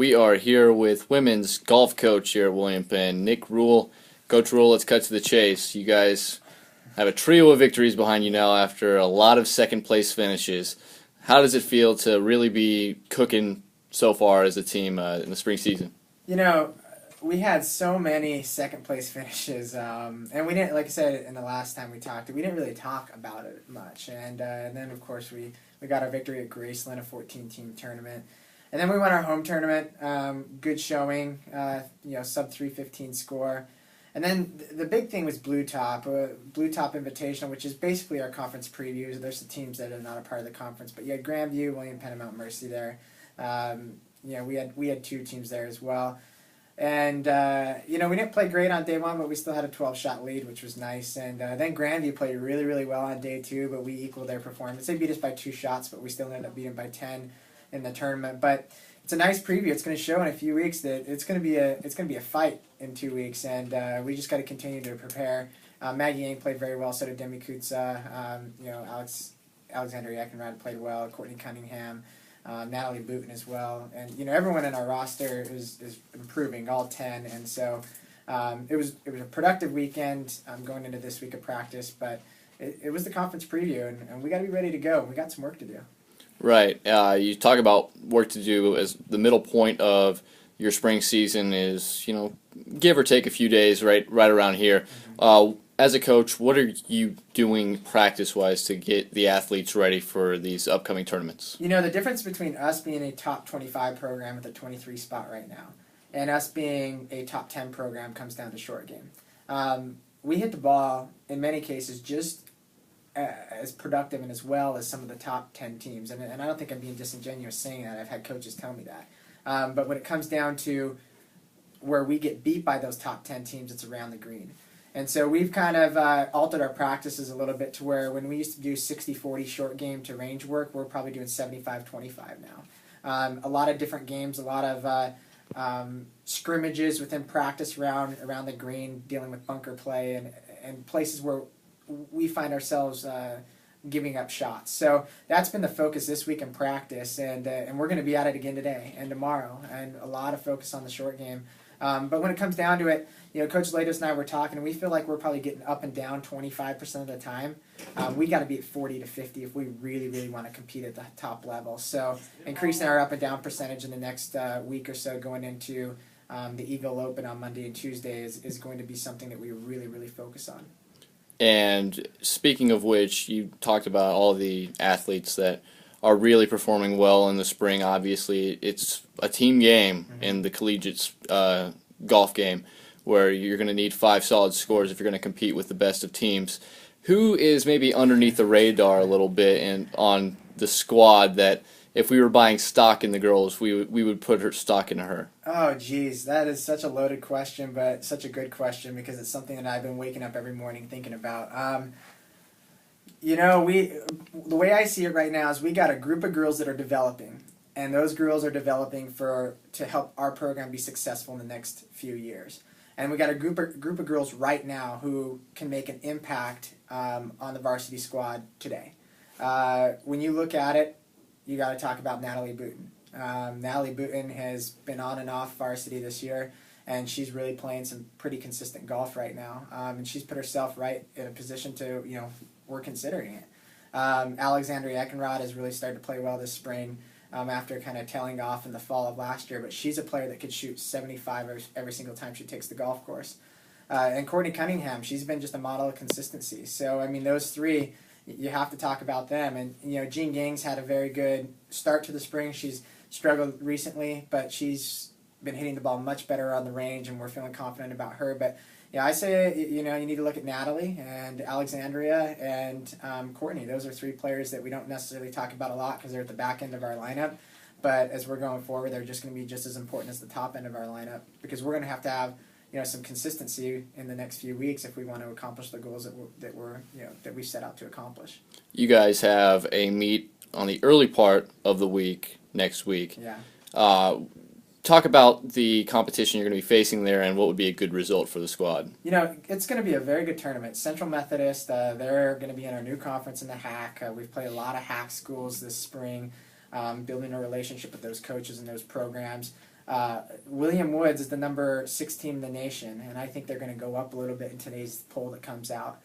We are here with women's golf coach here at William Penn, Nick Rule. Coach Rule, let's cut to the chase. You guys have a trio of victories behind you now after a lot of second-place finishes. How does it feel to really be cooking so far as a team in the spring season? You know, we had so many second-place finishes, and we didn't, like I said in the last time we talked, we didn't really talk about it much. And then, of course, we got our victory at Graceland, a 14-team tournament. And then we won our home tournament, good showing, sub 315 score. And then the big thing was Blue Top Invitational, which is basically our conference previews. There's the teams that are not a part of the conference, but you had Grandview, William Penn, and Mount Mercy there. We had two teams there as well. And, we didn't play great on day one, but we still had a 12-shot lead, which was nice. And then Grandview played really, really well on day two, but we equaled their performance. They beat us by 2 shots, but we still ended up beating by 10 in the tournament. But it's a nice preview. It's going to show in a few weeks that it's going to be a fight in 2 weeks, and we just got to continue to prepare. Maggie Yang played very well. So did Demi Kutza. Alexandria Eckenrod played well. Courtney Cunningham, Natalie Booten as well, and everyone in our roster is improving, all 10. And so it was a productive weekend going into this week of practice, but it was the conference preview, and we got to be ready to go. We got some work to do. Right. You talk about work to do as the middle point of your spring season is, give or take a few days right around here. Mm-hmm. As a coach, what are you doing practice-wise to get the athletes ready for these upcoming tournaments? The difference between us being a top 25 program at the 23 spot right now and us being a top 10 program comes down to short game. We hit the ball, in many cases, just as productive and as well as some of the top 10 teams. And I don't think I'm being disingenuous saying that. I've had coaches tell me that. But when it comes down to where we get beat by those top 10 teams, it's around the green. And so we've kind of altered our practices a little bit to where when we used to do 60-40 short game to range work, we're probably doing 75-25 now. A lot of different games, a lot of scrimmages within practice around the green, dealing with bunker play and places where we find ourselves giving up shots. So that's been the focus this week in practice, and we're going to be at it again today and tomorrow, and a lot of focus on the short game. But when it comes down to it, Coach Latos and I were talking, and we feel like we're probably getting up and down 25% of the time. We got to be at 40 to 50 if we really, really want to compete at the top level. So increasing our up and down percentage in the next week or so going into the Eagle Open on Monday and Tuesday is going to be something that we really, really focus on. And speaking of which, you talked about all the athletes that are really performing well in the spring. Obviously, it's a team game in the collegiate golf game where you're going to need 5 solid scores if you're going to compete with the best of teams. Who is maybe underneath the radar a little bit and on the squad that if we were buying stock in the girls, we would put her stock into her? Oh, geez, that is such a loaded question, but such a good question because it's something that I've been waking up every morning thinking about. The way I see it right now is we got a group of girls that are developing, and those girls are developing to help our program be successful in the next few years. And we got a group of girls right now who can make an impact on the varsity squad today. When you look at it, you got to talk about Natalie Booten. Natalie Booten has been on and off varsity this year, and she's really playing some pretty consistent golf right now. And she's put herself right in a position to, we're considering it. Alexandria Eckenrod has really started to play well this spring after kind of tailing off in the fall of last year, but she's a player that could shoot 75 every single time she takes the golf course. And Courtney Cunningham, she's been just a model of consistency. So, those three, you have to talk about them. And, Jean Gang's had a very good start to the spring. She's struggled recently, but she's been hitting the ball much better on the range, and we're feeling confident about her. But, I say, you need to look at Natalie and Alexandria and Courtney. Those are 3 players that we don't necessarily talk about a lot because they're at the back end of our lineup. But as we're going forward, they're just going to be just as important as the top end of our lineup because we're going to have some consistency in the next few weeks if we want to accomplish the goals that we set out to accomplish. You guys have a meet on the early part of the week next week. Yeah. Talk about the competition you're going to be facing there and what would be a good result for the squad. It's going to be a very good tournament. Central Methodist, they're going to be in our new conference in the HAC. We've played a lot of HAC schools this spring, building a relationship with those coaches and those programs. William Woods is the number 6 team in the nation, and I think they're going to go up a little bit in today's poll that comes out.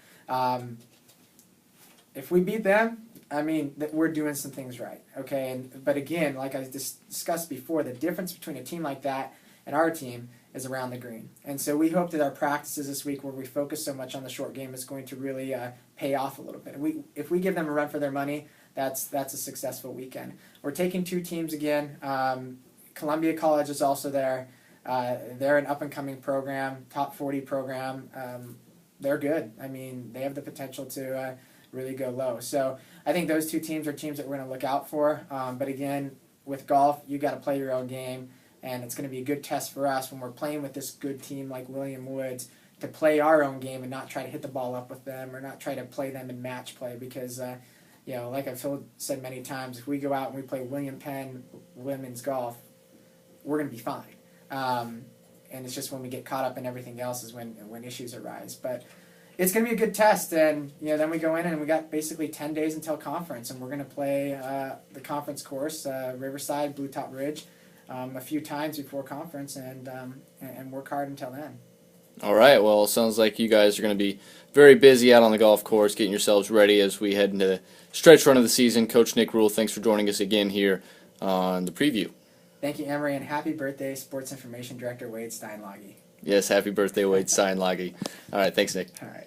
If we beat them, I mean, we're doing some things right, okay? But again, like I discussed before, the difference between a team like that and our team is around the green. And so we hope that our practices this week, where we focus so much on the short game, is going to really pay off a little bit. If we give them a run for their money, that's a successful weekend. We're taking 2 teams again. Columbia College is also there. They're an up-and-coming program, top 40 program. They're good. I mean, they have the potential to really go low. So I think those 2 teams are teams that we're going to look out for. But again, with golf, you got to play your own game, and it's going to be a good test for us when we're playing with this good team like William Woods to play our own game and not try to hit the ball up with them or not try to play them in match play, because like I've said many times, if we go out and we play William Penn women's golf, we're going to be fine. And it's just when we get caught up in everything else is when issues arise. But it's going to be a good test, and then we go in and we got basically 10 days until conference, and we're going to play the conference course, Riverside, Blue Top Ridge, a few times before conference, and work hard until then. All right, well, it sounds like you guys are going to be very busy out on the golf course, getting yourselves ready as we head into the stretch run of the season. Coach Nick Rule, thanks for joining us again here on the preview. Thank you, Emery, and happy birthday, Sports Information Director Wade Steinlage. Yes, happy birthday, Wade Steinlage. All right, thanks, Nick. All right.